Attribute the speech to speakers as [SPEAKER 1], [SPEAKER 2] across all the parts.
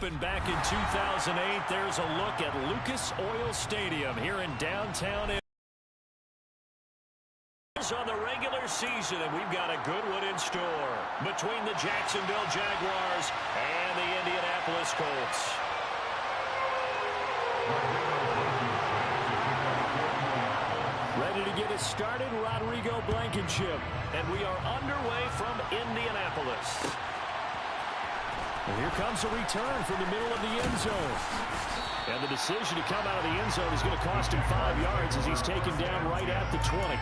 [SPEAKER 1] opened back in 2008. There's a look at Lucas Oil Stadium here in downtown. On the regular season, and we've got a good one in store between the Jacksonville Jaguars and the Indianapolis Colts. Ready to get us started, Rodrigo Blankenship, and we are underway from Indianapolis. And here comes a return from the middle of the end zone. And the decision to come out of the end zone is going to cost him 5 yards as he's taken down right at the 20.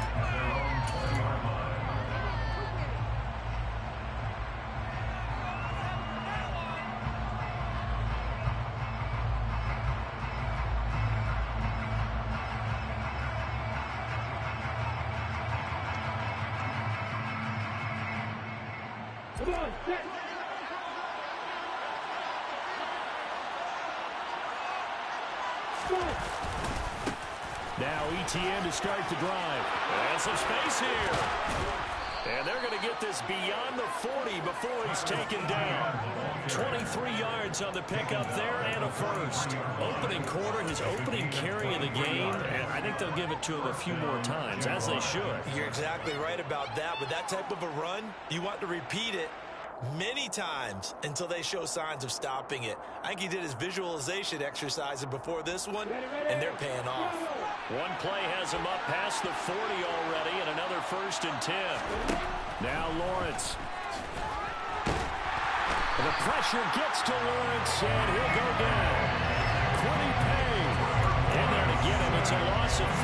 [SPEAKER 2] Come on, set.
[SPEAKER 1] Now ETN to start the drive. And some space here. And they're going to get this beyond the 40 before he's taken down. 23 yards on the pickup there and a first. Opening quarter, his opening carry of the game, and I think they'll give it to him a few more times, as they should.
[SPEAKER 3] You're exactly right about that. With that type of a run, you want to repeat it many times until they show signs of stopping it. I think he did his visualization exercise before this one, and they're paying off.
[SPEAKER 1] One play has him up past the 40 already, and another 1st and 10. Now Lawrence. The pressure gets to Lawrence, and he'll go down. Quiddy Pay in there to get him. It's a loss of 5.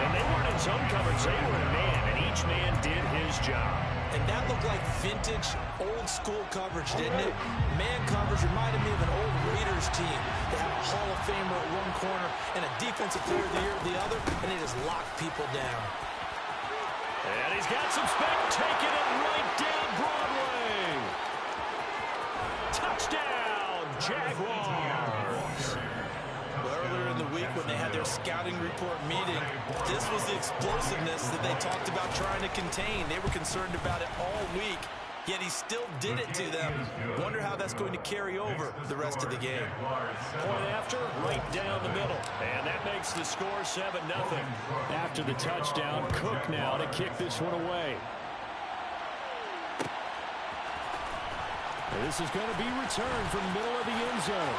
[SPEAKER 1] And they weren't in zone coverage. They were in man, and each man did his job.
[SPEAKER 3] And that looked like vintage, old-school coverage, didn't it? Man coverage reminded me of an old Raiders team. They have a Hall of Famer at one corner and a Defensive Player of the Year at the other, and they just lock people down.
[SPEAKER 1] And he's got some spec, taking it right down Broadway. Touchdown, Jaguars.
[SPEAKER 3] Well, earlier in the week when they had their scouting report meeting, this was the explosiveness that they talked about trying to contain. They were concerned about it all week, yet he still did it to them. Wonder how that's going to carry over the rest of the game.
[SPEAKER 1] Point after, right down the middle. And that makes the score 7-0. After the touchdown, Cook now to kick this one away. This is going to be returned from the middle of the end zone.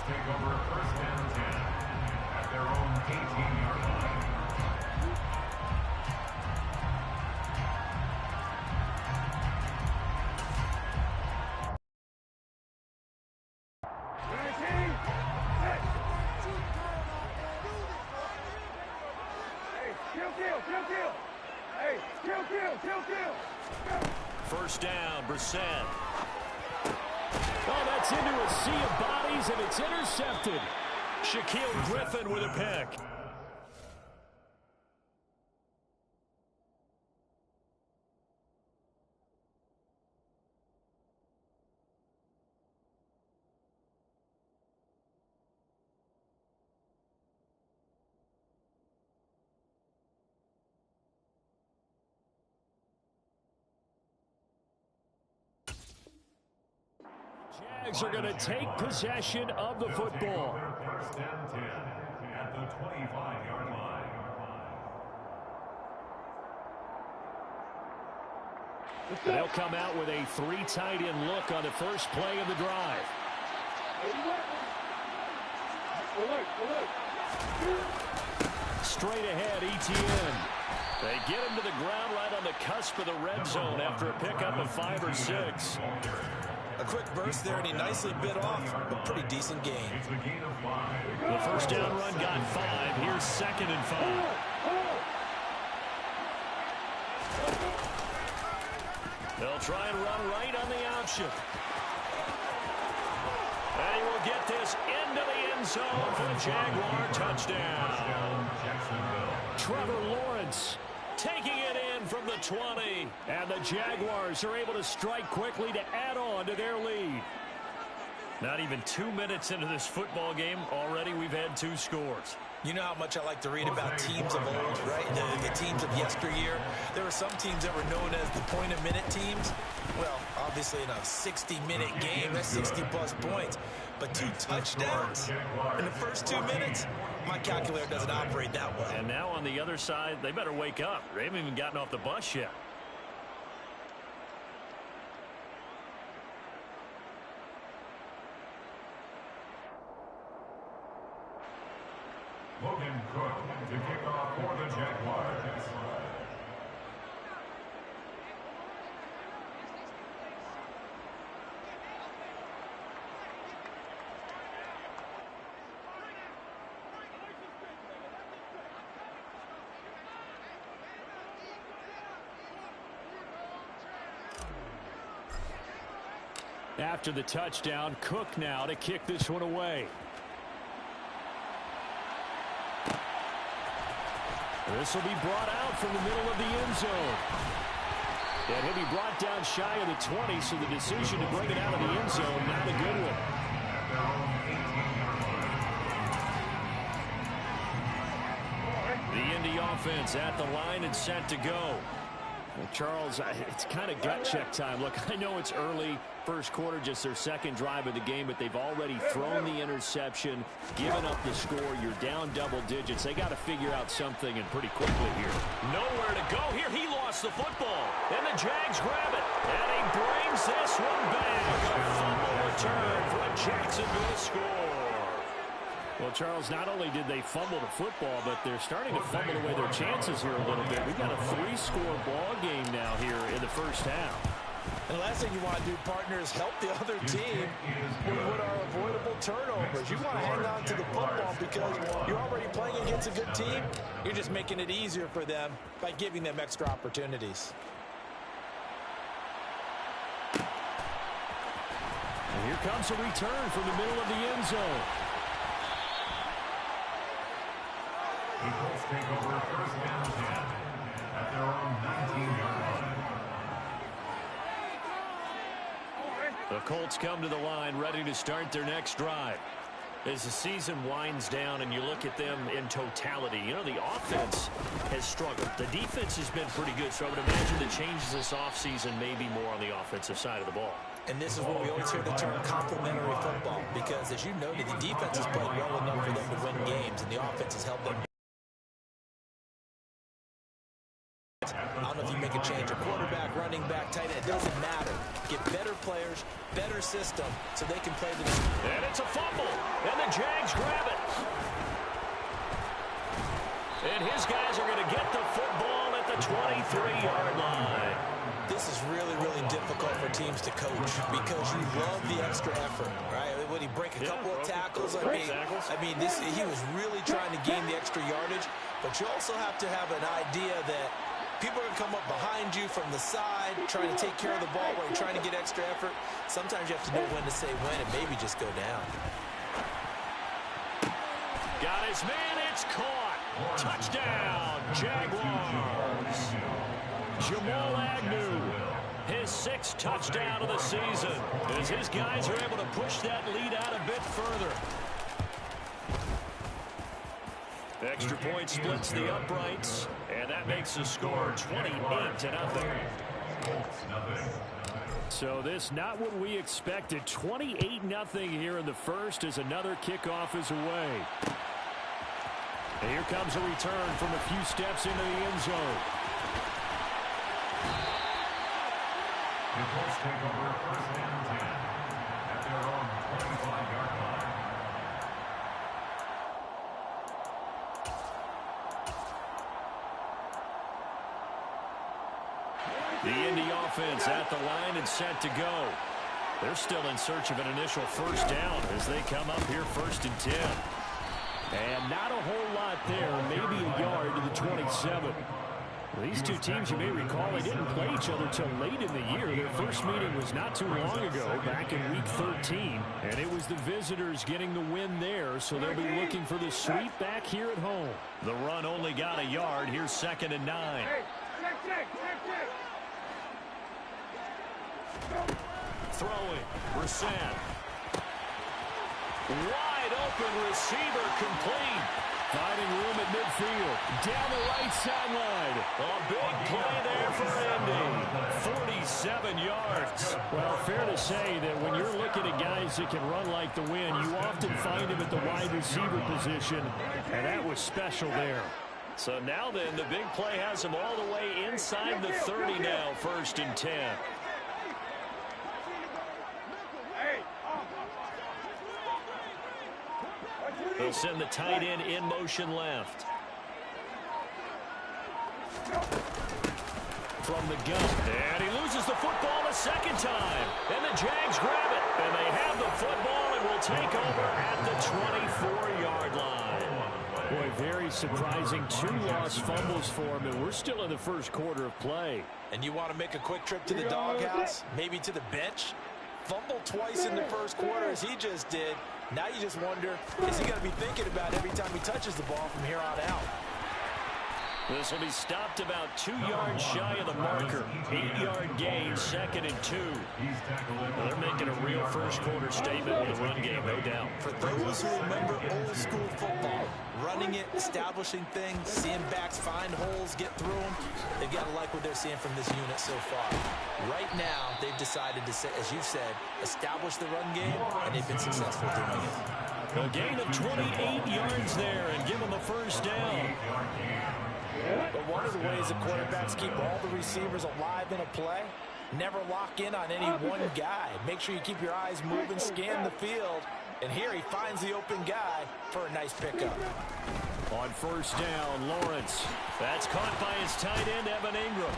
[SPEAKER 2] Take over 1st and 10 at their own 18-yard line. Hey, kill.
[SPEAKER 1] 1st down, Brissett. Oh, that's into a sea of bodies, and it's intercepted. Shaquill Griffin with a pick. Jags are going to take possession of the football.
[SPEAKER 2] 1st and 10 at the 25-yard line.
[SPEAKER 1] They'll come out with a 3 tight end look on the first play of the drive. Straight ahead, ETN. They get him to the ground right on the cusp of the red zone after a pickup of 5 or 6.
[SPEAKER 3] A quick burst there, and he nicely bit off a pretty decent gain.
[SPEAKER 1] The 1st down run got 5. Here's 2nd and 5. They'll try and run right on the option. And he will get this into the end zone for the Jaguar touchdown. Trevor Lawrence taking it in from the 20. And the Jaguars are able to strike quickly to add on to their lead. Not even 2 minutes into this football game, already we've had 2 scores.
[SPEAKER 3] You know how much I like to read about teams of old, right? The teams of yesteryear. There were some teams that were known as the point-a-minute teams. Well, obviously in a 60-minute game, that's 60-plus points. But 2 touchdowns in the first 2 minutes? My calculator doesn't operate that well.
[SPEAKER 1] And now on the other side, they better wake up. They haven't even gotten off the bus yet.
[SPEAKER 2] Logan Cook to kick off for the Jaguars.
[SPEAKER 1] After the touchdown, Cook now to kick this one away. This will be brought out from the middle of the end zone. And he'll be brought down shy of the 20, so the decision to bring it out of the end zone, not a good one. The Indy offense at the line and set to go. Well, Charles, it's kind of gut check time. Look, I know it's early, first quarter, just their second drive of the game, but they've already thrown the interception, given up the score. You're down double digits. They got to figure out something, and pretty quickly here. Nowhere to go here. He lost the football, and the Jags grab it, and he brings this one back. A fumble return for a Jacksonville score. Well, Charles, not only did they fumble the football, but they're starting to fumble away their chances here a little bit. We've got a 3-score ball game now here in the first half.
[SPEAKER 3] And the last thing you want to do, partner, is help the other team with what are avoidable turnovers. You want to hang on to the football because you're already playing against a good team. You're just making it easier for them by giving them extra opportunities.
[SPEAKER 1] And here comes a return from the middle of the end zone.
[SPEAKER 2] Eagles take over first down 10 at their own 19-yard line.
[SPEAKER 1] The Colts come to the line ready to start their next drive. As the season winds down and you look at them in totality, you know, the offense has struggled. The defense has been pretty good, so I would imagine the changes this offseason may be more on the offensive side of the ball.
[SPEAKER 3] And this is what we always hear the term complementary football, because as you noted, the defense has played well enough for them to win games, and the offense has helped them. I don't know if you make a change, a quarterback, running back, tight end, it doesn't matter. Get better players, better system, so they can play the...
[SPEAKER 1] And it's a fumble, and the Jags grab it. And his guys are going to get the football at the 23-yard line.
[SPEAKER 3] This is really, really difficult for teams to coach because you love the extra effort, right? Would he break a couple of tackles? I mean, he was really trying to gain the extra yardage, but you also have to have an idea that people are going to come up behind you from the side, trying to take care of the ball while you're trying to get extra effort. Sometimes you have to know when to say when and maybe just go down.
[SPEAKER 1] Got his man, it's caught. Touchdown, Jaguars. Jamal Agnew, his 6th touchdown of the season, as his guys are able to push that lead out a bit further. Extra point splits the uprights, and that makes the score 28-0. So this not what we expected. 28-0 here in the first as another kickoff is away. And here comes a return from a few steps into the end zone.
[SPEAKER 2] The Colts take over first down 10 at their own 25-yard line.
[SPEAKER 1] The Indy offense at the line and set to go. They're still in search of an initial first down as they come up here 1st and 10. And not a whole lot there, maybe a yard to the 27. These two teams, you may recall, they didn't play each other till late in the year. Their first meeting was not too long ago, back in Week 13. And it was the visitors getting the win there, so they'll be looking for the sweep back here at home. The run only got a yard. Here's 2nd and 9. Throwing, Brissett. Wide open receiver complete. Finding room at midfield. Down the right sideline. A big play there for Indy. 47 yards. Well, fair to say that when you're looking at guys that can run like the wind, you often find them at the wide receiver position, and that was special there. So now then, the big play has him all the way inside the 30 now, 1st and 10. They'll send the tight end in motion left. From the gun. And he loses the football a second time. And the Jags grab it. And they have the football and will take over at the 24-yard line. Boy, very surprising. 2 lost fumbles for him, and we're still in the first quarter of play.
[SPEAKER 3] And you want to make a quick trip to the doghouse, maybe to the bench? Fumble twice in the first quarter as he just did. Now you just wonder, is he going to be thinking about every time he touches the ball from here on out?
[SPEAKER 1] This will be stopped about 2 yards shy of the marker. 8-yard gain, 2nd and 2. Well, they're making a real first quarter statement with the run game, no doubt.
[SPEAKER 3] For those who remember old school football, running it, establishing things, seeing backs find holes, get through them, they've got to like what they're seeing from this unit so far. Right now, they've decided to, as you said, establish the run game, and they've been successful doing it.
[SPEAKER 1] A gain of 28 yards there and give them a first down.
[SPEAKER 3] But one of the ways that quarterbacks keep all the receivers alive in a play, never lock in on any one guy. Make sure you keep your eyes moving, scan the field, and here he finds the open guy for a nice pickup.
[SPEAKER 1] On first down, Lawrence. That's caught by his tight end, Evan Ingram.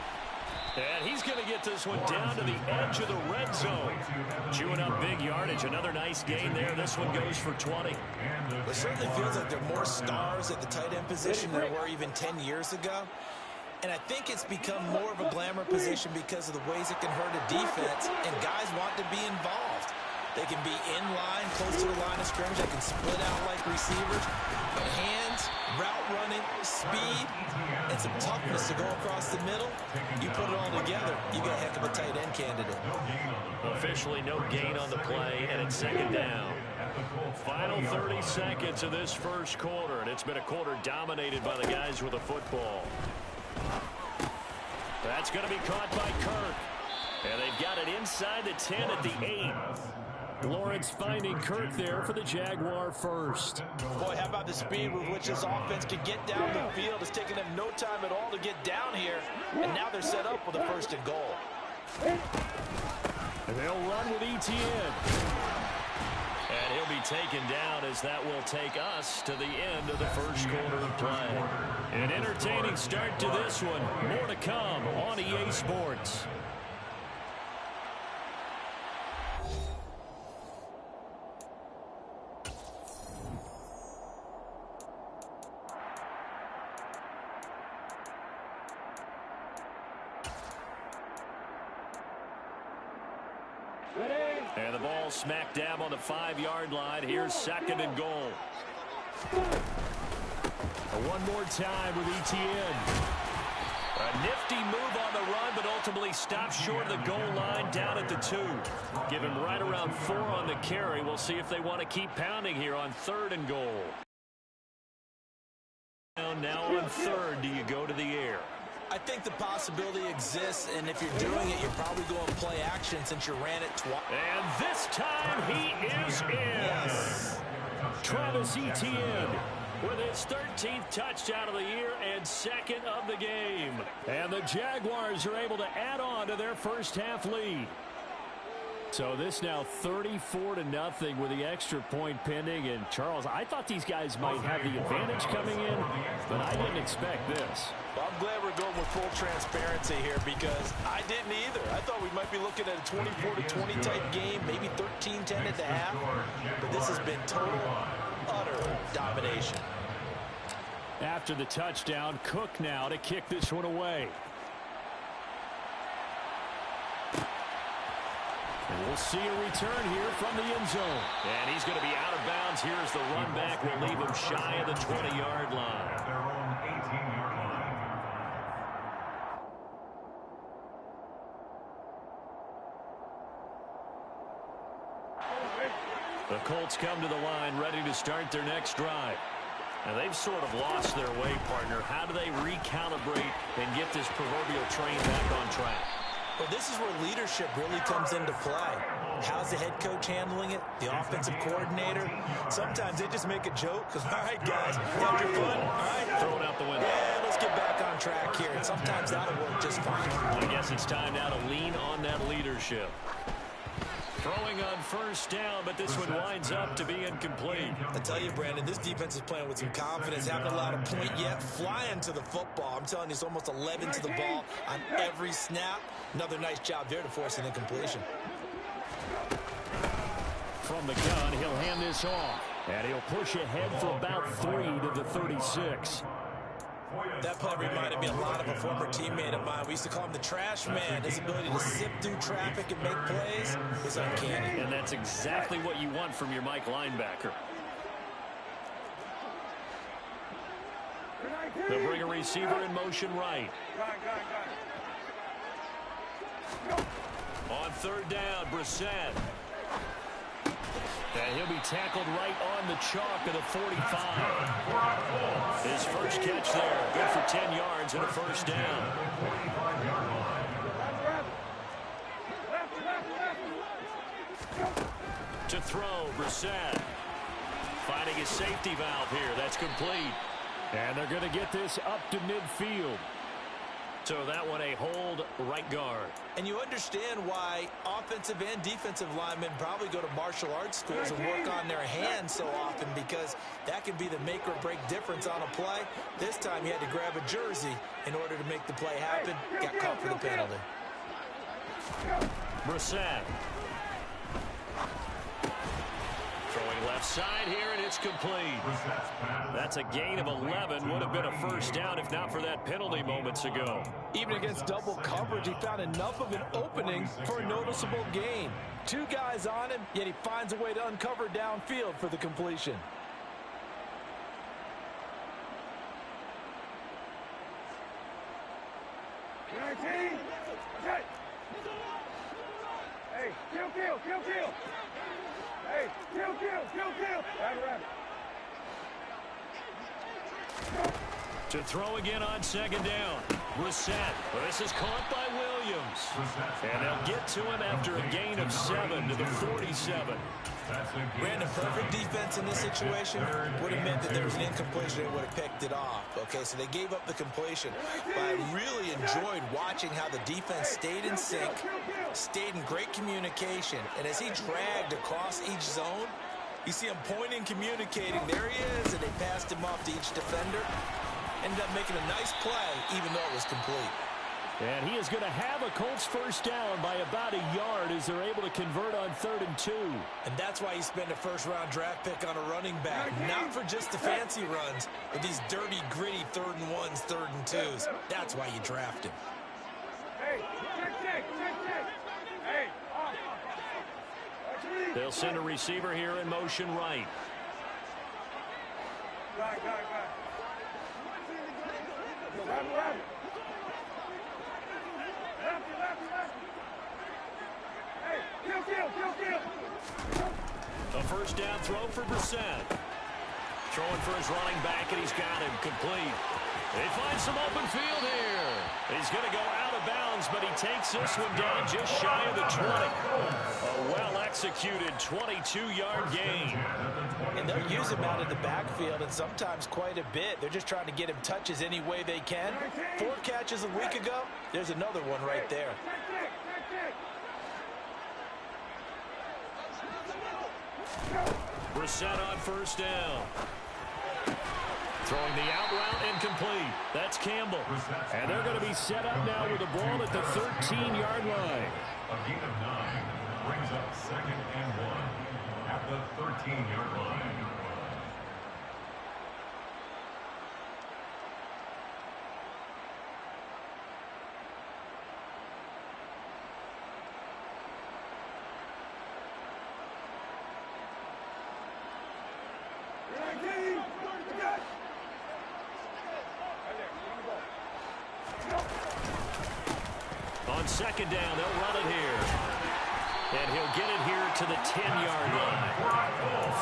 [SPEAKER 1] And he's going to get this one down to the edge of the red zone. Chewing up big yardage. Another nice gain there. This one goes for 20.
[SPEAKER 3] It certainly feels like there are more stars at the tight end position than there were even 10 years ago. And I think it's become more of a glamour position because of the ways it can hurt a defense, and guys want to be involved. They can be in line, close to the line of scrimmage. They can split out like receivers. But hands, route running, speed, and some toughness to go across the middle. You put it all together, you got a heck of a tight end candidate.
[SPEAKER 1] Officially no gain on the play, and it's 2nd down. Final 30 seconds of this first quarter, and it's been a quarter dominated by the guys with the football. That's going to be caught by Kirk. And they've got it inside the 10 at the 8. Lawrence finding Kirk there for the Jaguar first.
[SPEAKER 3] Boy, how about the speed with which this offense can get down the field? It's taken them no time at all to get down here. And now they're set up with a 1st and goal.
[SPEAKER 1] And they'll run with Etienne. And he'll be taken down as that will take us to the end of the first quarter of play. An entertaining start to this one. More to come on EA Sports. And the ball smack dab on the 5-yard line. Here's 2nd and goal. One more time with Etienne. A nifty move on the run, but ultimately stops short of the goal line down at the 2. Give him right around 4 on the carry. We'll see if they want to keep pounding here on 3rd and goal. Now on 3rd, do you go to the air?
[SPEAKER 3] I think the possibility exists, and if you're doing it, you're probably going to play action since you ran it twice.
[SPEAKER 1] And this time he is in.
[SPEAKER 3] Yes.
[SPEAKER 1] Travis Etienne with his 13th touchdown of the year and 2nd of the game. And the Jaguars are able to add on to their first half lead. So this now 34-0 with the extra point pending. And Charles, I thought these guys might have the advantage coming in, but I didn't expect this.
[SPEAKER 3] Well, I'm glad we're going with full transparency here because I didn't either. I thought we might be looking at a 24-20 type game, maybe 13-10 at the half. But this has been total, utter domination.
[SPEAKER 1] After the touchdown, Cook now to kick this one away. And we'll see a return here from the end zone. And he's going to be out of bounds here as the run back will leave him shy of the 20-yard line.
[SPEAKER 2] At their own 18-yard line.
[SPEAKER 1] The Colts come to the line ready to start their next drive. And they've sort of lost their way, partner. How do they recalibrate and get this proverbial train back on track?
[SPEAKER 3] Well, this is where leadership really comes into play. How's the head coach handling it? The offensive coordinator? Sometimes they just make a joke. All right, guys, had your fun? All right.
[SPEAKER 1] Throw it out the window.
[SPEAKER 3] Yeah, let's get back on track here. And sometimes that'll work just fine.
[SPEAKER 1] I guess it's time now to lean on that leadership. Throwing on first down, but this one winds up to be incomplete.
[SPEAKER 3] I tell you, Brandon, this defense is playing with some confidence. Haven't allowed a point yet. Flying to the football. I'm telling you, it's almost 11 to the ball on every snap. Another nice job there to force an incompletion.
[SPEAKER 1] From the gun, he'll hand this off. And he'll push ahead for about 3 to the 36.
[SPEAKER 3] That play reminded me a lot of a former teammate of mine. We used to call him the trash man. His ability to sift through traffic and make plays was uncanny.
[SPEAKER 1] And that's exactly what you want from your Mike linebacker. They'll bring a receiver in motion right. On third down, Brissett. And he'll be tackled right on the chalk of the 45. His first catch there, good for 10 yards and a first down. To throw, Brissett. Finding his safety valve here. That's complete. And they're going to get this up to midfield. So that one a hold right guard.
[SPEAKER 3] And you understand why offensive and defensive linemen probably go to martial arts schools and work on their hands so often, because that can be the make or break difference on a play. This time he had to grab a jersey in order to make the play happen. Got caught for the penalty.
[SPEAKER 1] Brissett. Throwing left side here, and it's complete. That's a gain of 11. Would have been a first down if not for that penalty moments ago.
[SPEAKER 3] Even against double coverage, he found enough of an opening for a noticeable gain. 2 guys on him, yet he finds a way to uncover downfield for the completion.
[SPEAKER 4] Hey, kill. Hey, kill.
[SPEAKER 1] To throw again on second down. Brissett. This is caught by Williams. And they'll get to him after a gain of 7 to the 47.
[SPEAKER 3] Brandon, perfect defense in this situation would have meant that there was an incompletion and would have picked it off. Okay, so they gave up the completion. But I really enjoyed watching how the defense stayed in sync, stayed in great communication. And as he dragged across each zone, you see him pointing, communicating. There he is, and they passed him off to each defender. Ended up making a nice play, even though it was complete.
[SPEAKER 1] And he is going to have a Colts first down by about a yard as they're able to convert on 3rd and 2.
[SPEAKER 3] And that's why you spend a first-round draft pick on a running back. Not for just the fancy runs, but these dirty, gritty 3rd and 1s, 3rd and 2s. That's why you draft him.
[SPEAKER 4] Hey, check. Hey,
[SPEAKER 1] They'll send a receiver here in motion right.
[SPEAKER 4] Right. Hey, kill.
[SPEAKER 1] A first down throw for Brissett. Throwing for his running back, and he's got him complete. They find some open field here. He's going to go out of bounds, but he takes this one down just shy of the 20. A well-executed 22-yard gain.
[SPEAKER 3] And they'll use him out in the backfield, and sometimes quite a bit. They're just trying to get him touches any way they can. 4 catches a week ago. There's another one right there.
[SPEAKER 1] Brissett on first down. Throwing the out route incomplete. That's Campbell. And they're going to be set up now with the ball at the 13-yard line.
[SPEAKER 2] A gain of 9 brings up 2nd and 1 at the 13-yard line.
[SPEAKER 1] On second down, they'll run it here. And he'll get it here to the 10-yard line.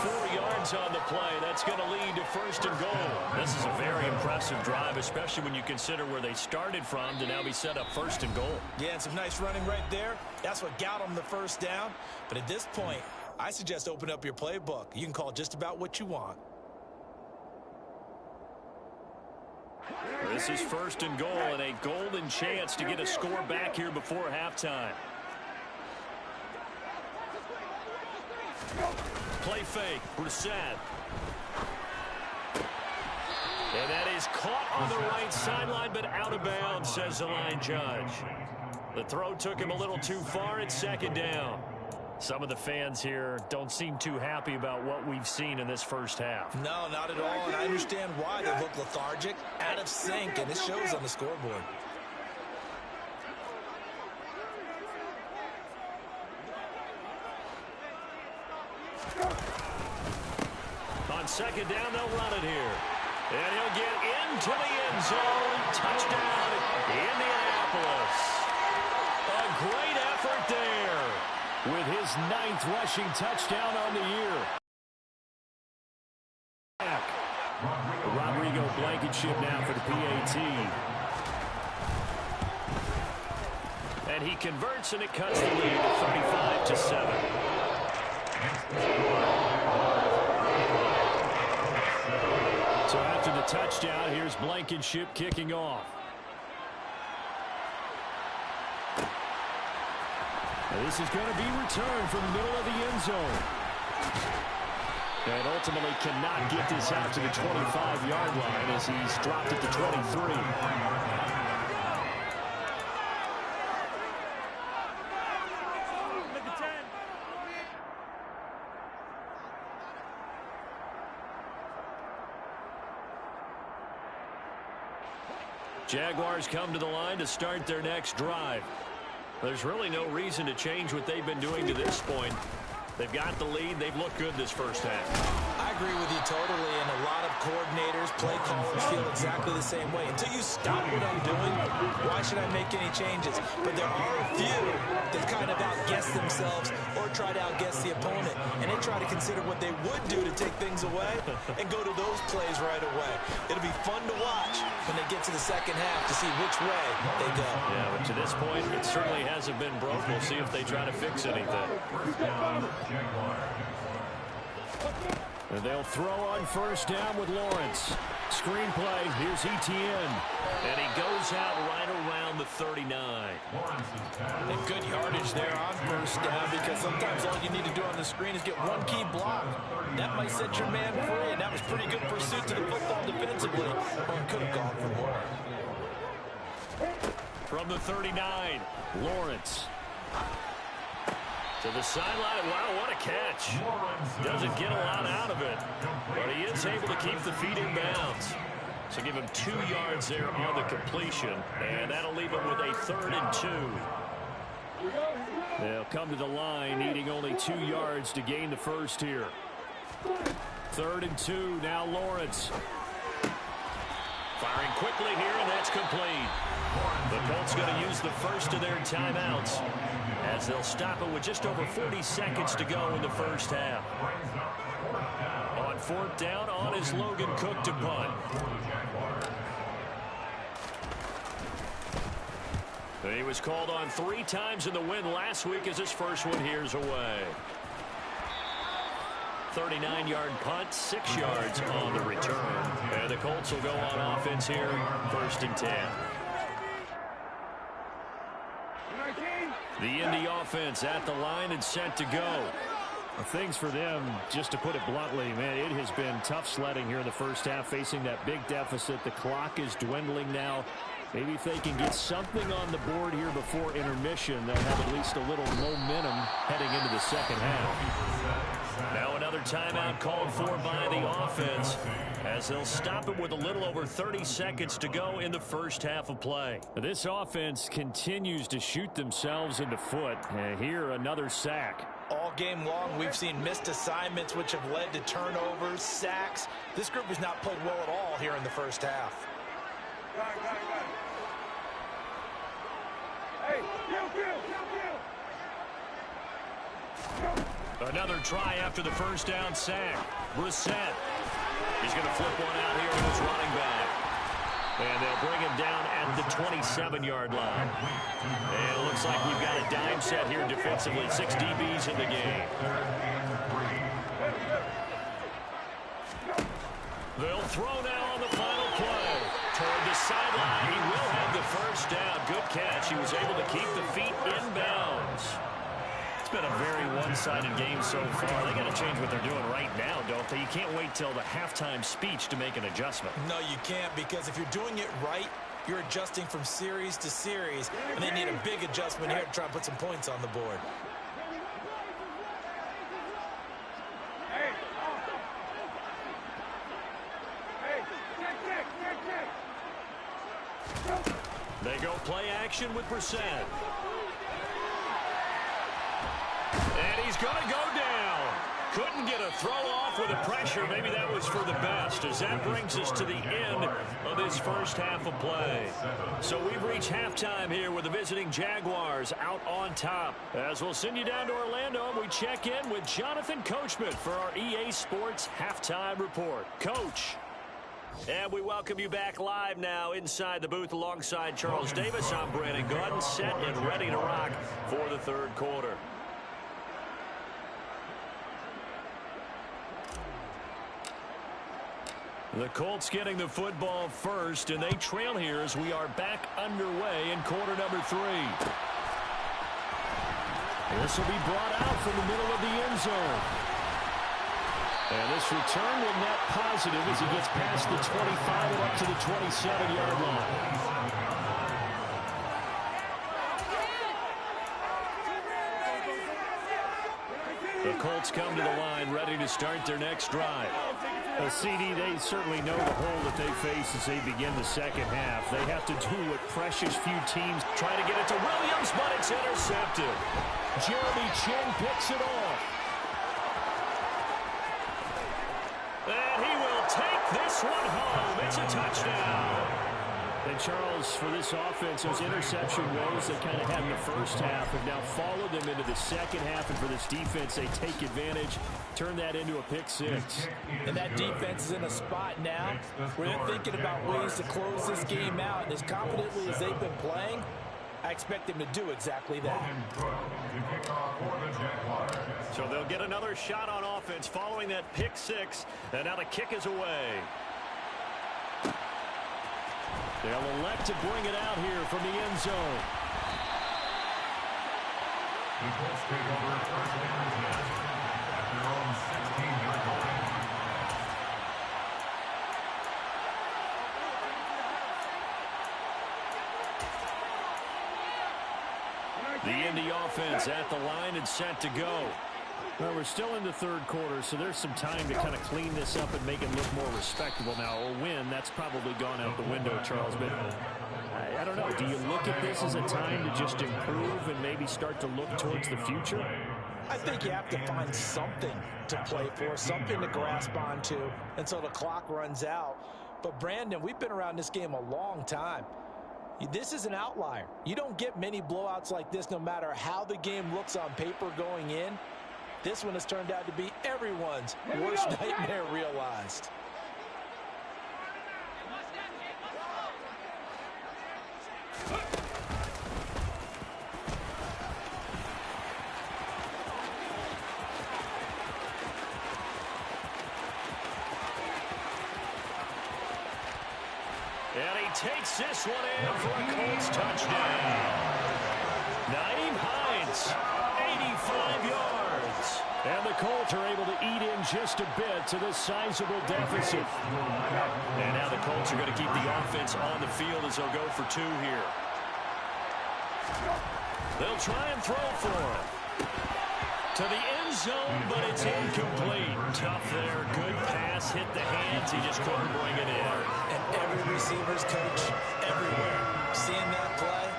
[SPEAKER 1] 4 yards on the play. That's going to lead to first and goal. This is a very impressive drive, especially when you consider where they started from to now be set up first and goal.
[SPEAKER 3] Yeah, and some nice running right there. That's what got them the first down. But at this point, I suggest open up your playbook. You can call just about what you want.
[SPEAKER 1] This is first and goal and a golden chance to get a score back here before halftime. Play fake, Brissett. And that is caught on the right sideline, but out of bounds, says the line judge. The throw took him a little too far. It's second down. Some of the fans here don't seem too happy about what we've seen in this first half.
[SPEAKER 3] No, not at all, and I understand why. They look lethargic, out of sync, and it shows on the scoreboard.
[SPEAKER 1] On second down, they'll run it here. And he'll get into the end zone. Touchdown, Indianapolis. A great effort there with his 9th rushing touchdown on the year. Rodrigo Blankenship now for the PAT. And he converts, and it cuts the lead to 35-7. So after the touchdown, here's Blankenship kicking off. And this is going to be returned from the middle of the end zone. And ultimately cannot get this out to the 25-yard line as he's dropped it to 23. Jaguars come to the line to start their next drive. There's really no reason to change what they've been doing to this point. They've got the lead. They've looked good this first half.
[SPEAKER 3] I agree with you totally, and a lot of coordinators, play callers feel exactly the same way. Until you stop what I'm doing, why should I make any changes? But there are a few that kind of outguess themselves or try to outguess the opponent, and they try to consider what they would do to take things away and go to those plays right away. It'll be fun to watch when they get to the second half to see which way they go.
[SPEAKER 1] Yeah, but to this point, it certainly hasn't been broke. We'll see if they try to fix anything. And they'll throw on first down with Lawrence. Screenplay, here's Etienne. And he goes out right around the 39.
[SPEAKER 3] And good yardage there on first down, because sometimes all you need to do on the screen is get one key block. That might set your man free, and that was pretty good pursuit to the football defensively. Or it could have gone for more.
[SPEAKER 1] From the 39, Lawrence. To the sideline. Wow, what a catch. Doesn't get a lot out of it, but he is able to keep the feet in bounds. So give him 2 yards there on the completion, and that'll leave him with a 3rd and 2. They'll come to the line, needing only 2 yards to gain the first here. 3rd and 2, now Lawrence. Firing quickly here, and that's complete. The Colts going to use the first of their timeouts as they'll stop it with just over 40 seconds to go in the first half. On 4th down, on is Logan Cook to punt. He was called on 3 times in the win last week as his first one here's away. 39-yard punt, 6 yards on the return. And the Colts will go on offense here, 1st and 10. The Indy offense at the line and set to go. Things for them, just to put it bluntly, man, it has been tough sledding here in the first half, facing that big deficit. The clock is dwindling now. Maybe if they can get something on the board here before intermission, they'll have at least a little momentum heading into the second half. Now another timeout called for by the offense as they'll stop it with a little over 30 seconds to go in the first half of play. This offense continues to shoot themselves in the foot. And here another sack.
[SPEAKER 3] All game long, we've seen missed assignments which have led to turnovers, sacks. This group has not played well at all here in the first half.
[SPEAKER 4] Hey, kill.
[SPEAKER 1] Another try after the first down sack. Brissett. He's going to flip one out here with his running back. And they'll bring him down at the 27-yard line. And it looks like we've got a dime set here defensively. 6 DBs in the game. They'll throw now on the final play. Toward the sideline. He will have the first down. Good catch. He was able to keep the feet inbounds. It's been a very one-sided game so far. They got to change what they're doing right now, don't they? You can't wait till the halftime speech to make an adjustment.
[SPEAKER 3] No, you can't, because if you're doing it right, you're adjusting from series to series, and they need a big adjustment here to try and put some points on the board.
[SPEAKER 1] They go play action with Brissett. And he's going to go down. Couldn't get a throw off with the pressure. Maybe that was for the best, as that brings us to the end of this first half of play. So we've reached halftime here with the visiting Jaguars out on top. As we'll send you down to Orlando, and we check in with Jonathan Coachman for our EA Sports Halftime Report. Coach. And we welcome you back live now inside the booth alongside Charles Davis. I'm Brandon Gaudin, set and ready to rock for the third quarter. The Colts getting the football first, and they trail here as we are back underway in quarter number 3. This will be brought out from the middle of the end zone. And this return will net positive as he gets past the 25 and up to the 27-yard line. The Colts come to the line ready to start their next drive. CD, they certainly know the hole that they face as they begin the second half. They have to do what precious few teams try to get it to Williams, but it's intercepted. Jeremy Chinn picks it off. And he will take this one home. It's a touchdown. And Charles, for this offense, those interception woes they kind of had in the first half have now followed them into the second half. And for this defense, they take advantage, turn that into a pick six.
[SPEAKER 3] And that defense is in a spot now where they're thinking about ways to close this game out. And as confidently as they've been playing, I expect them to do exactly that.
[SPEAKER 1] So they'll get another shot on offense following that pick six. And now the kick is away. They'll elect to bring it out here from the end zone.
[SPEAKER 2] The Colts take over first down and 10 at their own 16-yard line.
[SPEAKER 1] The Indy offense at the line and set to go. Well, we're still in the third quarter, so there's some time to kind of clean this up and make it look more respectable. Now, a win, that's probably gone out the window, Charles. But I don't know. Do you look at this as a time to just improve and maybe start to look towards the future?
[SPEAKER 3] I think you have to find something to play for, something to grasp onto until the clock runs out. But, Brandon, we've been around this game a long time. This is an outlier. You don't get many blowouts like this no matter how the game looks on paper going in. This one has turned out to be everyone's worst nightmare realized.
[SPEAKER 1] And he takes this one in for a Colts touchdown. Nyheim Hines, 85 yards. And the Colts are able to eat in just a bit to this sizable deficit. And now the Colts are going to keep the offense on the field as they'll go for 2 here. They'll try and throw for him. To the end zone, but it's incomplete. Tough there. Good pass. Hit the hands. He just couldn't bring it in.
[SPEAKER 3] And every receiver's coach everywhere. Seeing that play,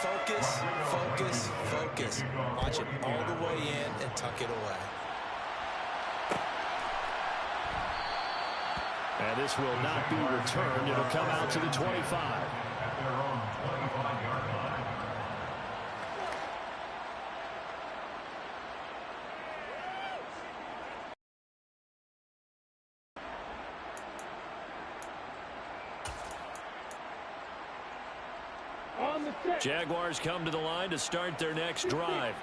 [SPEAKER 3] focus, focus, focus. Watch it all the way in and tuck it away.
[SPEAKER 1] And this will not be returned. It'll come out to the 25.
[SPEAKER 2] At their own 25-yard line.
[SPEAKER 1] Jaguars come to the line to start their next drive.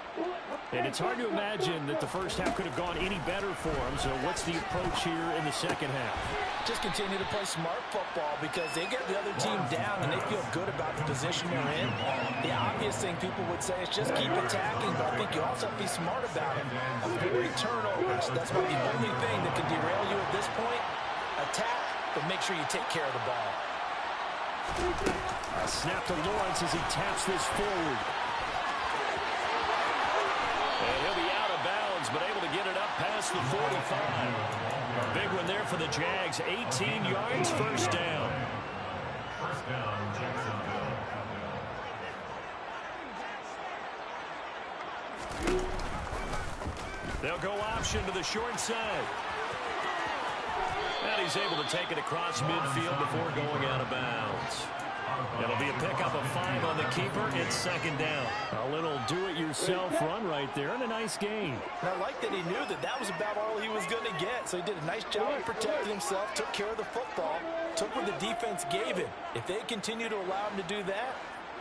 [SPEAKER 5] And it's hard to imagine that the first half could have gone any better for them. So what's the approach here in the second half?
[SPEAKER 3] Just continue to play smart football because they get the other team down and they feel good about the position they're in. The obvious thing people would say is just keep attacking, but I think you also have to be smart about it. Avoid turnovers. That's about the only thing that can derail you at this point. Attack, but make sure you take care of the ball.
[SPEAKER 5] A snap to Lawrence as he taps this forward.
[SPEAKER 1] And he'll be out of bounds, but able to get it up past the 45. A big one there for the Jags. 18 yards, first down.
[SPEAKER 2] First down, Jacksonville.
[SPEAKER 1] They'll go option to the short side. And he's able to take it across midfield before going out of bounds. It'll be a pickup of 5 on the keeper. It's second down.
[SPEAKER 5] A little do-it-yourself run right there and a nice gain.
[SPEAKER 3] And I like that he knew that that was about all he was going to get. So he did a nice job of protecting himself, took care of the football, took what the defense gave him. If they continue to allow him to do that,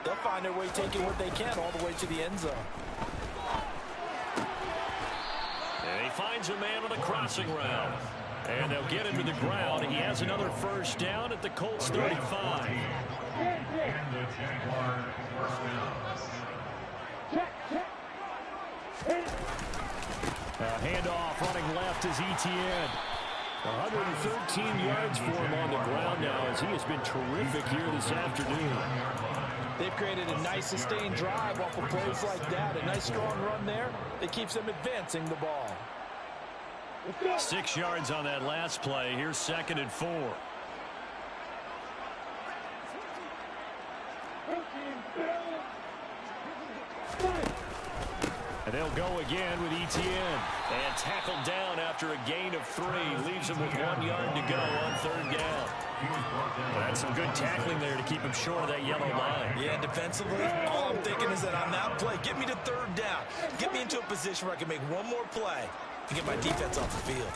[SPEAKER 3] they'll find their way taking what they can all the way to the end zone.
[SPEAKER 1] And he finds a man on a crossing route. And they'll get him to the ground. He has another first down at the Colts 35.
[SPEAKER 2] And the Jaguar first down.
[SPEAKER 5] Handoff running left is Etienne. 113 yards for him on the ground now as he has been terrific here this afternoon.
[SPEAKER 3] They've created a nice sustained drive off of plays like that. A nice strong run there that keeps them advancing the ball.
[SPEAKER 1] 6 yards on that last play. Here's second and 4.
[SPEAKER 5] And they'll go again with Etienne.
[SPEAKER 1] And tackled down after a gain of 3. Leaves him with 1 yard to go on third down. That's some good tackling there to keep him short of that yellow line.
[SPEAKER 3] Yeah, defensively, all I'm thinking is that on that play, get me to third down. Get me into a position where I can make one more play and get my defense off the field.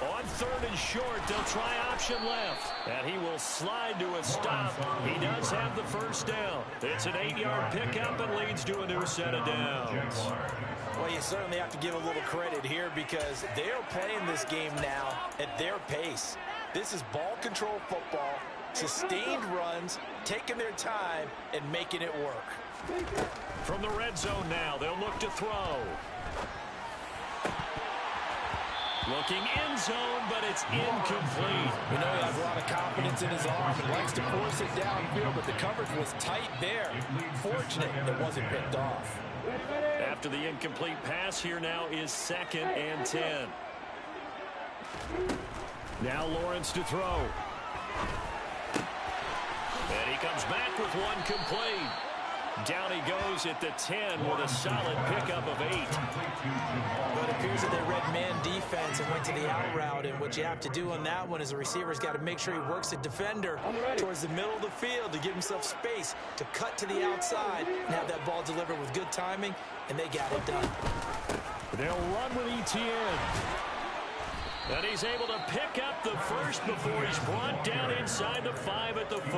[SPEAKER 1] On third and short, they'll try option left. And he will slide to a stop. He does have the first down. It's an 8-yard pickup and leads to a new set of downs.
[SPEAKER 3] Well, you certainly have to give a little credit here because they are playing this game now at their pace. This is ball control football, sustained runs, taking their time, and making it work.
[SPEAKER 1] From the red zone now, they'll look to throw. Looking end zone, but it's incomplete.
[SPEAKER 3] We know he has a lot of confidence in his arm and likes to force it downfield, but the coverage was tight there. Fortunate it wasn't picked off.
[SPEAKER 1] After the incomplete pass, here now is second and 10.
[SPEAKER 5] Now Lawrence to throw.
[SPEAKER 1] And he comes back with one complete. Down he goes at the 10 with a solid pickup of 8.
[SPEAKER 3] But it appears that they read man defense and went to the out route. And what you have to do on that one is the receiver's got to make sure he works the defender towards the middle of the field to give himself space to cut to the outside and have that ball delivered with good timing, and they got it done.
[SPEAKER 5] They'll run with Etienne.
[SPEAKER 1] And he's able to pick up the first before he's brought down inside the 5 at the 4.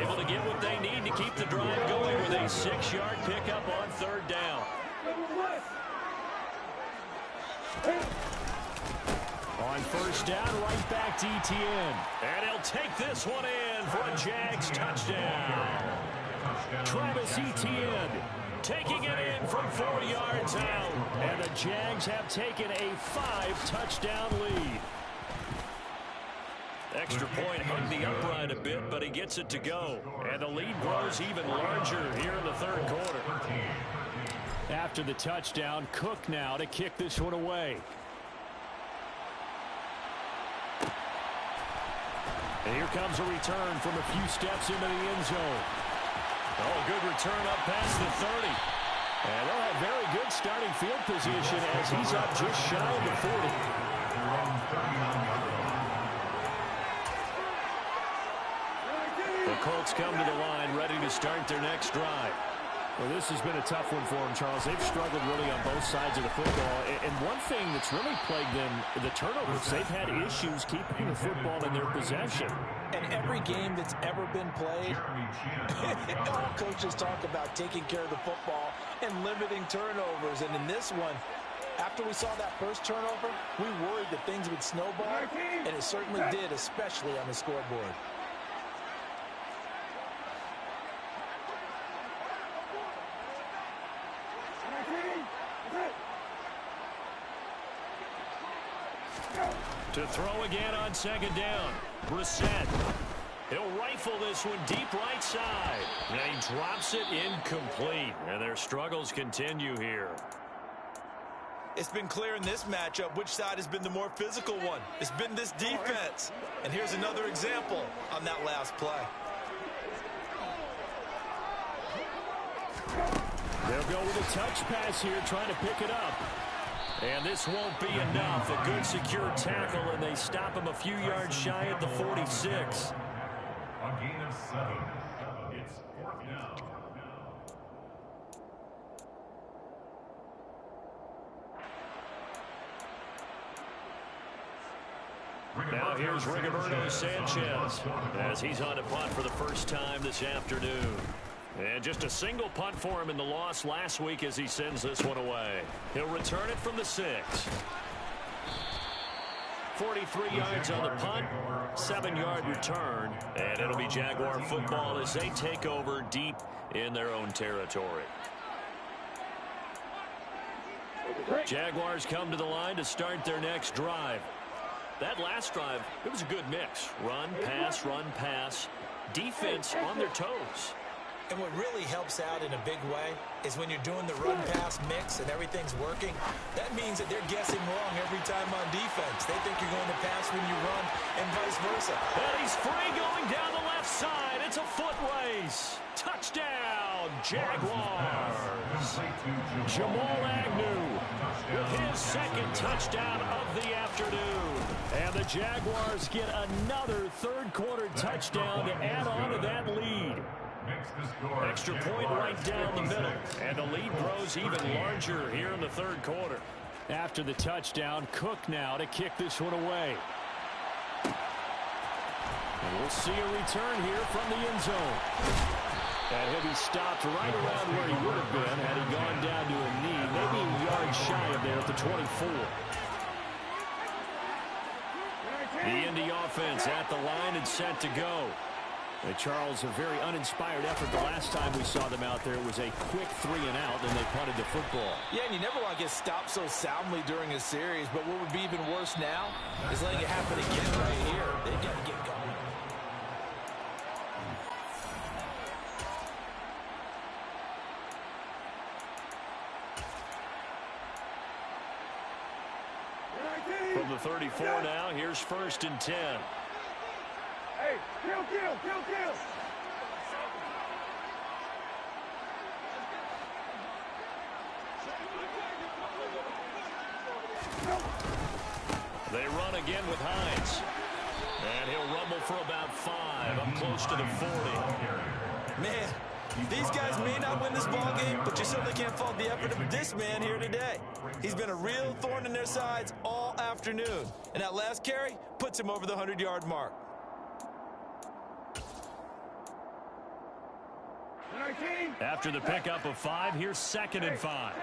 [SPEAKER 1] Able to get what they need to keep the drive going with a 6-yard pickup on third down.
[SPEAKER 5] On first down, right back to Etienne.
[SPEAKER 1] And he'll take this one in for a Jags touchdown.
[SPEAKER 5] Travis Etienne
[SPEAKER 1] taking it in from 4 yards out.
[SPEAKER 5] And the Jags have taken a 5-touchdown lead.
[SPEAKER 1] Extra point hung the upright a bit, but he gets it to go. And the lead grows even larger here in the third quarter.
[SPEAKER 5] After the touchdown, Cook now to kick this one away. And here comes a return from a few steps into the end zone.
[SPEAKER 1] Oh, good return up past the 30.
[SPEAKER 5] And they'll have very good starting field position as he's up just shy of the 40.
[SPEAKER 1] The Colts come to the line ready to start their next drive.
[SPEAKER 5] Well, this has been a tough one for them, Charles. They've struggled really on both sides of the football. And one thing that's really plagued them, the turnovers. They've had issues keeping the football in their possession.
[SPEAKER 3] And every game that's ever been played, all coaches talk about taking care of the football and limiting turnovers. And in this one, after we saw that first turnover, we worried that things would snowball, and it certainly did, especially on the scoreboard.
[SPEAKER 1] To throw again on second down. Brissett. He'll rifle this one deep right side. And he drops it incomplete. And their struggles continue here.
[SPEAKER 3] It's been clear in this matchup which side has been the more physical one. It's been this defense. And here's another example on that last play.
[SPEAKER 5] They'll go with a touch pass here, trying to pick it up.
[SPEAKER 1] And this won't be enough. A good secure tackle, and they stop him a few yards shy at the 46.
[SPEAKER 2] A gain of 7. It's 4th down.
[SPEAKER 1] Now here's Rigoberto Sanchez as he's on to punt for the first time this afternoon. And just a single punt for him in the loss last week as he sends this one away. He'll return it from the 6. 43 yards on the punt, 7-yard return, and it'll be Jaguar football as they take over deep in their own territory. Jaguars come to the line to start their next drive. That last drive, it was a good mix. Run, pass, defense on their toes.
[SPEAKER 3] And what really helps out in a big way is when you're doing the run-pass mix and everything's working, that means that they're guessing wrong every time on defense. They think you're going to pass when you run and vice versa.
[SPEAKER 1] And he's free going down the left side. It's a foot race. Touchdown, Jaguars. Jamal Agnew with his second touchdown of the afternoon. And the Jaguars get another third-quarter touchdown to add on to that lead. Extra point right down the middle. And the lead grows even larger here in the third quarter.
[SPEAKER 5] After the touchdown, Cook now to kick this one away. And we'll see a return here from the end zone. And he'll be stopped right around where he would have been had he gone down to a knee, maybe a yard shy of there at the 24. The Indy offense at the line and set to go. Charles, a very uninspired effort the last time we saw them out there. It was a quick 3 and out, and they punted the football.
[SPEAKER 3] Yeah, and you never want to get stopped so soundly during a series, but what would be even worse now is letting it happen again right here. They got to get going.
[SPEAKER 1] From the 34 now, here's 1st and 10.
[SPEAKER 4] Hey, kill.
[SPEAKER 1] They run again with Hines. And he'll rumble for about 5, up close to the 40.
[SPEAKER 3] Man, these guys may not win this ball game, but you certainly can't fault the effort of this man here today. He's been a real thorn in their sides all afternoon. And that last carry puts him over the 100-yard mark.
[SPEAKER 1] After the pickup of 5, here's 2nd and 5.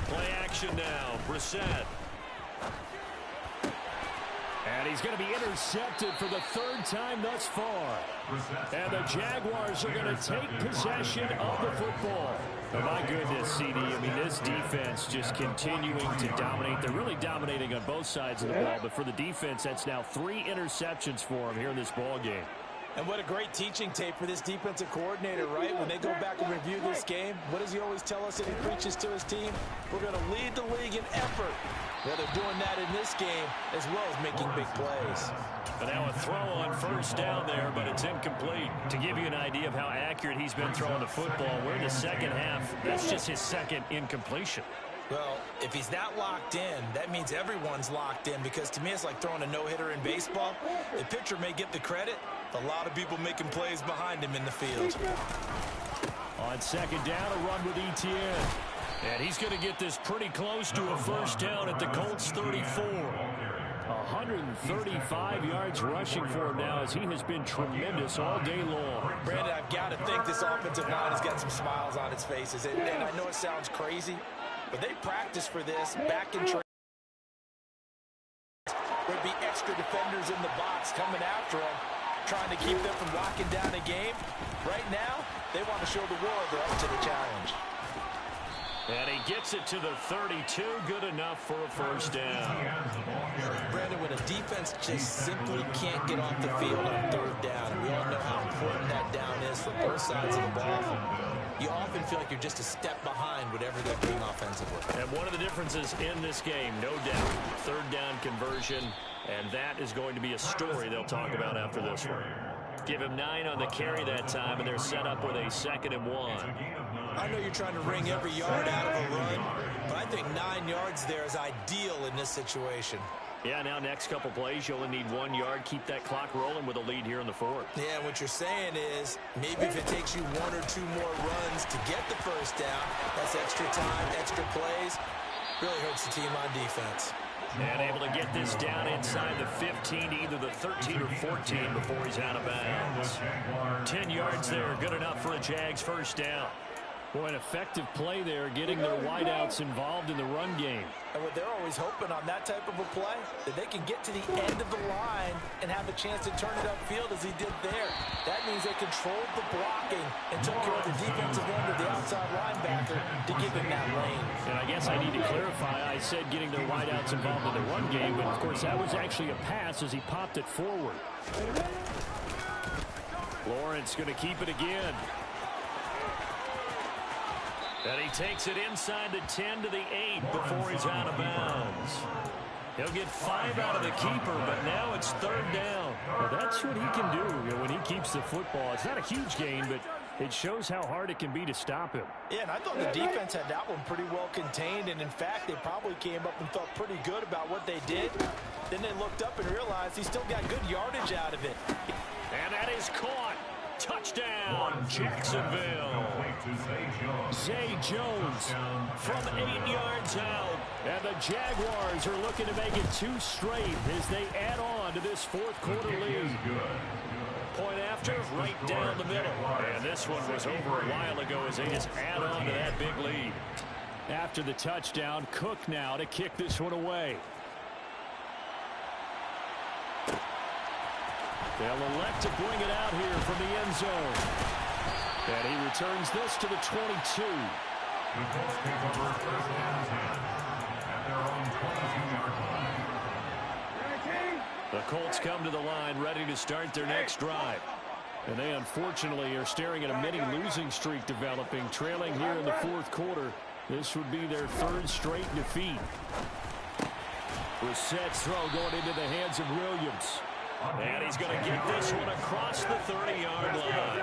[SPEAKER 1] Play action now. Brissett.
[SPEAKER 5] And he's going to be intercepted for the 3rd time thus far. And the Jaguars are going to take possession of the football. Oh, my goodness, CD. I mean, this defense just continuing to dominate. They're really dominating on both sides of the ball. But for the defense, that's now 3 interceptions for them here in this ball game.
[SPEAKER 3] And what a great teaching tape for this defensive coordinator, right? When they go back and review this game, what does he always tell us that he preaches to his team? We're going to lead the league in effort. Well, they're doing that in this game as well as making big plays.
[SPEAKER 1] But now a throw on 1st down there, but it's incomplete. To give you an idea of how accurate he's been throwing the football, we're in the second half. That's just his 2nd incompletion.
[SPEAKER 3] Well, if he's not locked in, that means everyone's locked in, because to me it's like throwing a no-hitter in baseball. The pitcher may get the credit, A lot of people making plays behind him in the field.
[SPEAKER 5] On second down, a run with Etienne. And he's going to get this pretty close to a first down at the Colts 34. 135 yards rushing for him now as he has been tremendous all day long.
[SPEAKER 3] Brandon, I've got to think this offensive line has got some smiles on its faces. And I know it sounds crazy, but they practiced for this back in training. There'd be extra defenders in the box coming after him, trying to keep them from locking down a game. Right now, they want to show the world they're up to the challenge.
[SPEAKER 5] And he gets it to the 32, good enough for a first down.
[SPEAKER 3] Brandon, when a defense just simply can't get off the field on third down, we all know how important that down is for both sides of the ball. You often feel like you're just a step behind whatever they're doing offensively.
[SPEAKER 5] And one of the differences in this game, no doubt, third down conversion, and that is going to be a story they'll talk about after this one. Give him 9 on the carry that time, and they're set up with a 2nd and 1.
[SPEAKER 3] I know you're trying to wring every yard out of a run, but I think 9 yards there is ideal in this situation.
[SPEAKER 5] Yeah, now next couple plays, you only need 1 yard. Keep that clock rolling with a lead here in the 4th.
[SPEAKER 3] Yeah, what you're saying is maybe if it takes you 1 or 2 more runs to get the first down, that's extra time, extra plays. Really hurts the team on defense.
[SPEAKER 5] And able to get this down inside the 15, either the 13 or 14 before he's out of bounds. 10 yards there, good enough for a Jags first down. Boy, an effective play there, getting their wideouts involved in the run game.
[SPEAKER 3] And what they're always hoping on that type of a play, that they can get to the end of the line and have a chance to turn it upfield as he did there. That means they controlled the blocking and took care of the defensive end of the outside linebacker to give him that lane.
[SPEAKER 5] And I guess I need to clarify, I said getting their wideouts involved in the run game, but of course that was actually a pass as he popped it forward. Lawrence going to keep it again. And he takes it inside the 10 to the 8 before he's out of bounds. He'll get 5 out of the keeper, but now it's third down. Well, that's what he can do when he keeps the football. It's not a huge gain, but it shows how hard it can be to stop him.
[SPEAKER 3] Yeah, and I thought the defense had that one pretty well contained, and in fact, they probably came up and felt pretty good about what they did. Then they looked up and realized he still got good yardage out of it.
[SPEAKER 5] And that is caught. Touchdown, Jacksonville. Zay Jones from 8 yards out. And the Jaguars are looking to make it 2 straight as they add on to this 4th quarter lead. Point after, right down the middle. And this one was over a while ago as they just add on to that big lead. After the touchdown, Cook now to kick this one away. They'll elect to bring it out here from the end zone. And he returns this to the 22.
[SPEAKER 2] The Colts take over first and 10 at their own 22-yard line.
[SPEAKER 5] The Colts come to the line ready to start their next drive. And they unfortunately are staring at a mini losing streak developing, trailing here in the 4th quarter. This would be their 3rd straight defeat. Brissett's throw going into the hands of Williams. And he's going to get this one across the 30-yard line.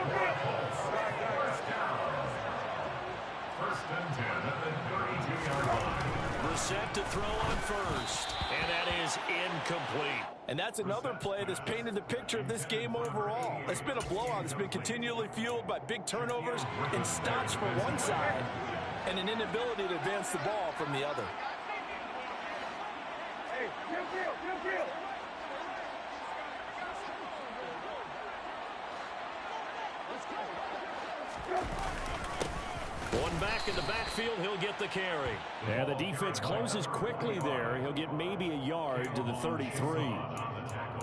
[SPEAKER 2] First and 10 at the 32-yard line.
[SPEAKER 5] Brissett to throw on first. And that is incomplete.
[SPEAKER 3] And that's another play that's painted the picture of this game overall. It's been a blowout. It's been continually fueled by big turnovers and stops from one side and an inability to advance the ball from the other.
[SPEAKER 4] Hey, kill.
[SPEAKER 5] One back in the backfield, he'll get the carry. And the defense closes quickly there. He'll get maybe a yard to the 33.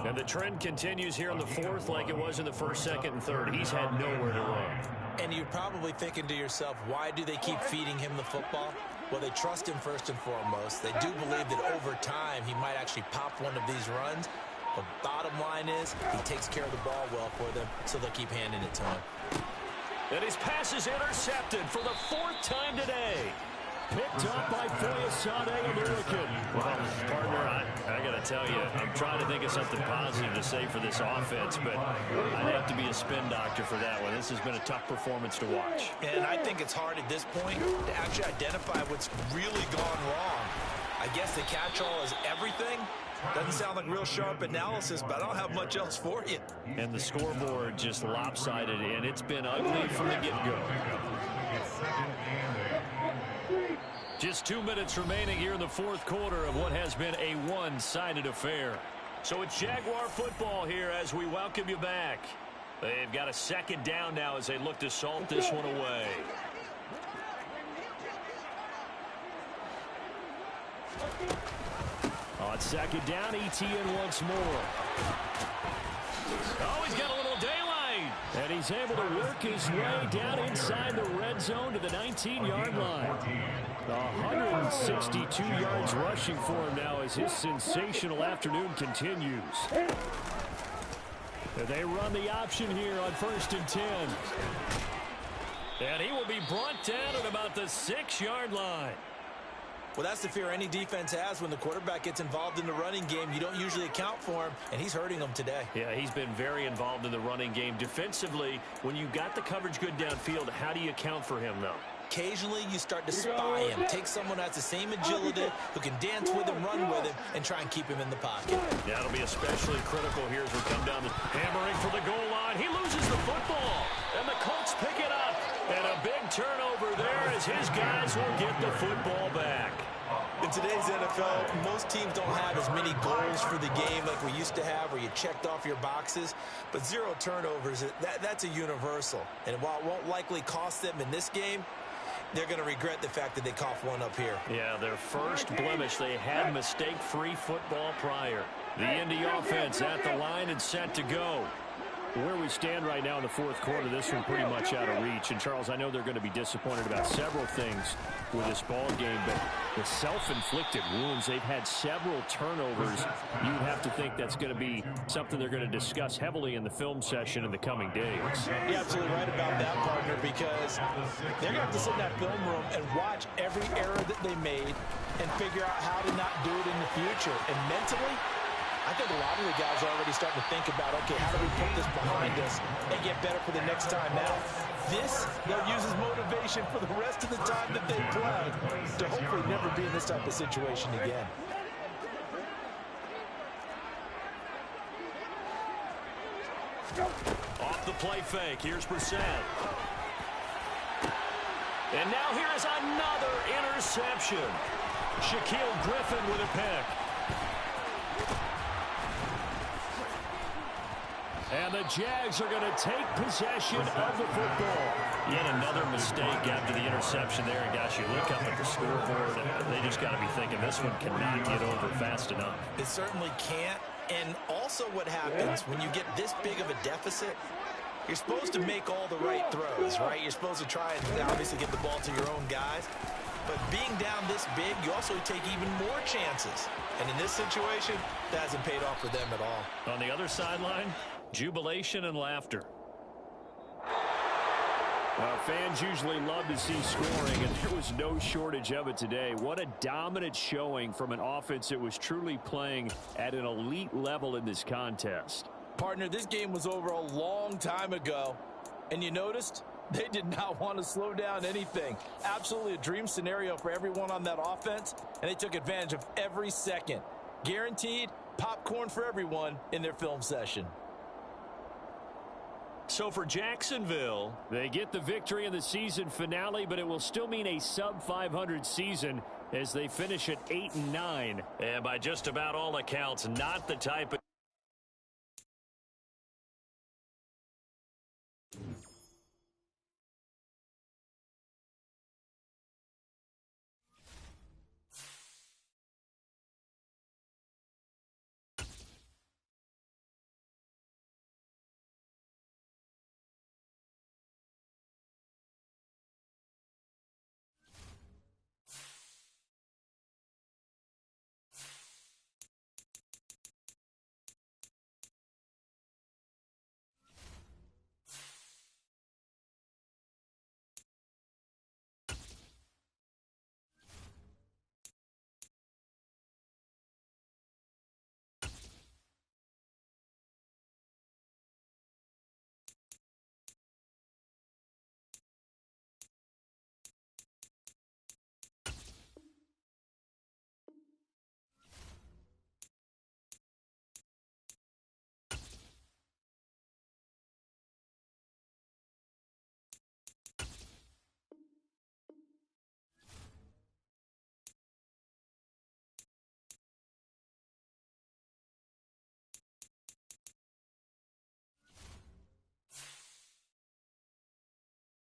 [SPEAKER 5] And the trend continues here in the 4th like it was in the 1st, 2nd, and 3rd. He's had nowhere to run.
[SPEAKER 3] And you're probably thinking to yourself, why do they keep feeding him the football? Well, they trust him first and foremost. They do believe that over time he might actually pop one of these runs. But bottom line is he takes care of the ball well for them, so they'll keep handing it to him.
[SPEAKER 5] And his pass is intercepted for the 4th time today. Picked up by Foyesade American. Well, partner, I got to tell you, I'm trying to think of something positive to say for this offense, but I'd have to be a spin doctor for that one. This has been a tough performance to watch.
[SPEAKER 3] And I think it's hard at this point to actually identify what's really gone wrong. I I guess the catch-all is everything. Doesn't sound like real sharp analysis, but I don't have much else for you.
[SPEAKER 5] And the scoreboard just lopsided, and it's been ugly from the get-go. Just 2 minutes remaining here in the fourth quarter of what has been a one-sided affair. So it's Jaguar football here as we welcome you back. They've got a second down now as they look to salt this one away. On second down, ETN once more. Oh, he's got a little daylight. And he's able to work his way down inside the red zone to the 19-yard line. 162 yards rushing for him now as his sensational afternoon continues. They run the option here on 1st and 10. And he will be brought down at about the 6-yard line.
[SPEAKER 3] Well, that's the fear any defense has when the quarterback gets involved in the running game. You don't usually account for him, and he's hurting them today.
[SPEAKER 5] Yeah, he's been very involved in the running game. Defensively, when you got the coverage good downfield, how do you account for him, though?
[SPEAKER 3] Occasionally, you start to spy him. Take someone that has the same agility, who can dance with him, run with him, and try and keep him in the pocket.
[SPEAKER 5] Yeah, it'll be especially critical here as we come down the hammering for the goal line. He loses the football, and the Colts pick it up. And a big turnover there as his guys will get the football back.
[SPEAKER 3] In today's NFL, most teams don't have as many goals for the game like we used to have, where you checked off your boxes. But 0 turnovers, that's a universal. And while it won't likely cost them in this game, they're going to regret the fact that they coughed one up here.
[SPEAKER 5] Yeah, their first blemish. They had mistake-free football prior. The Indy offense at the line and set to go. Where we stand right now in the fourth quarter, this one pretty much out of reach. And, Charles, I know they're going to be disappointed about several things with this ball game, but the self-inflicted wounds, they've had several turnovers. You'd have to think that's going to be something they're going to discuss heavily in the film session in the coming days.
[SPEAKER 3] You're absolutely right about that, partner, because they're going to have to sit in that film room and watch every error that they made and figure out how to not do it in the future. And mentally, I think a lot of the guys are already starting to think about, okay, how do we put this behind us and get better for the next time out? This, they'll use as motivation for the rest of the time that they play to hopefully never be in this type of situation again.
[SPEAKER 5] Off the play fake, here's Brissett. And now here is another interception. Shaquill Griffin with a pick. And the Jags are going to take possession of the football. Yet another mistake after the interception there. And, gosh, you look up at the scoreboard, and they just got to be thinking this one cannot get over fast enough.
[SPEAKER 3] It certainly can't. And also what happens when you get this big of a deficit, you're supposed to make all the right throws, right? You're supposed to try and obviously get the ball to your own guys. But being down this big, you also take even more chances. And in this situation, that hasn't paid off for them at all.
[SPEAKER 5] On the other sideline, jubilation and laughter. Fans usually love to see scoring, and there was no shortage of it today. What a dominant showing from an offense that was truly playing at an elite level in this contest.
[SPEAKER 3] Partner, this game was over a long time ago, and you noticed they did not want to slow down anything. Absolutely a dream scenario for everyone on that offense, and they took advantage of every second. Guaranteed popcorn for everyone in their film session.
[SPEAKER 5] So for Jacksonville, they get the victory in the season finale, but it will still mean a sub-500 season as they finish at 8-9. And by just about all accounts, not the type of